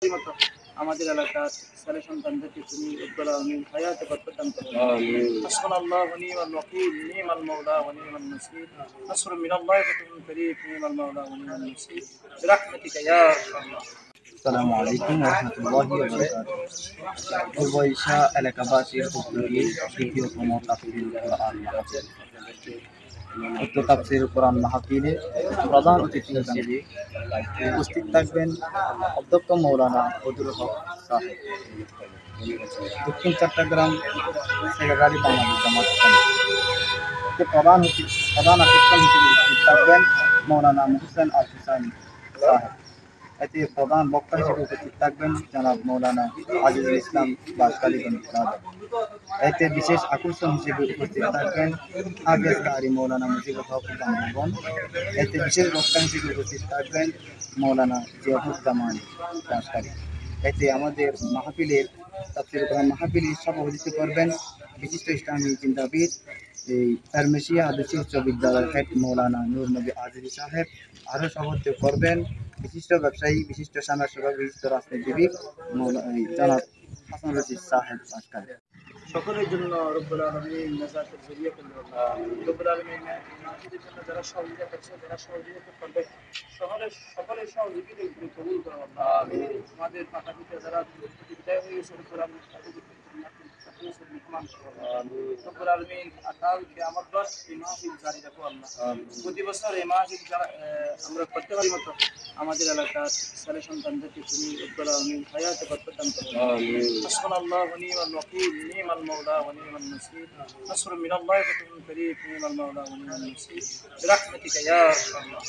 প্রত্যেকবারই মতো আমাদের এলাকার ছেলে সন্তানদেরকে তুমি রব্বুল আলামিন হায়াতে বরকত দান করো। আমিন। হাসবুনাল্লাহু ওয়া নি'মাল ওয়াকিল, নি'মাল মাওলা ওয়া নি'মান নাসির। নাসরুম মিনাল্লাহি ওয়া ফাতহুন কারীম, নি'মাল মাওলা ওয়া নি'মান নাসির। বিরাহমাতিকা ইয়া আরহামার আসসালামু আলাইকুম ওয়া রাহমাতুল্লাহি ওয়া বারাকাতুহু। পূর্ব এশিয়া এলাকাবাসীর উদ্যোগে তৃতীয়তম তাফসীরুল কোরআন মাহফিল। উক্ত তাফসীরুল কোরআন মাহফিলে প্রধান অতিথি হিসেবে উপস্থিত থাকবেন অধ্যক্ষ মৌলানা বদরুল হক সাহেব, দক্ষিণ চট্টগ্রাম সেক্রেটারি বাংলাদেশ জামাত ইসলামী। প্রধান আকর্ষণ হিসেবে উপস্থিত থাকবেন মৌলানা মুহসেন আল হুসাইনি সাহেব। এতে প্রধান বক্তা হিসেবে উপস্থিত থাকবেন জনাব মৌলানা আজিজুল ইসলাম বাসকালীগঞ্জ রাজা। এতে বিশেষ আকর্ষণ হিসেবে উপস্থিত থাকবেন হাফেজ কারি মৌলানা মুজিবুল হক বান্দরবান। এতে বিশেষ বক্তা হিসেবে উপস্থিত থাকবেন মৌলানা জিয়াউজ্জামান বাসকালী। এতে আমাদের মাহফিলের তাফসীরুল কোরআন মাহফিলে সভাপতিত্ব করবেন বিশিষ্ট ইসলামী চিন্তাবিদ এই ফার্মেসিয়া আদর্শ উচ্চ বিদ্যালয়ের হেড মৌলানা নূর নবী আজিজি সাহেব। আরও সভাপতিত্ব করবেন বিশিষ্ট ব্যবসায়ী, বিশিষ্ট সমাজসেবক, বিশিষ্ট রাজনীতিবিদ জনাব হাসান রশিদ সাহেব বাসকালী। সকলের জন্য রব্বুল আলামিন নাজাতের জরিয়া করে দিন। রব্বুল আলামিন মাহফিলের জন্য যারা সহযোগিতা করছে, যারা সহযোগিতা করবে, সকলের সহযোগিতা কবুল করো আল্লাহ। আমিন। আমাদের মাতা পিতা যারা বিদায় হয়ে গেছে, রব্বুল আলামিন তাদেরকে মেহমান করো। আমিন। রব্বুল আলামিন আকাল কিয়ামত বাস এই মাহফিল জারি রাখো আল্লাহ। প্রতি বছর এই মাহফিল আমরা করতে পারি মতো আমাদের এলাকার ছেলে সন্তানদেরকে তুমি রব্বুল আলামিন হায়াতে বরকত দান করো। আমিন। হাসবুনাল্লাহু ওয়া নি'মাল ওয়াকিল, নি'মাল মাওলা ওয়া নি'মান নাসির। নাসরুম মিনাল্লাহি ওয়া ফাতহুন কারীম, নি'মাল মাওলা ওয়া নি'মান নাসির। বিরাহমাতিকা ইয়া আরহামার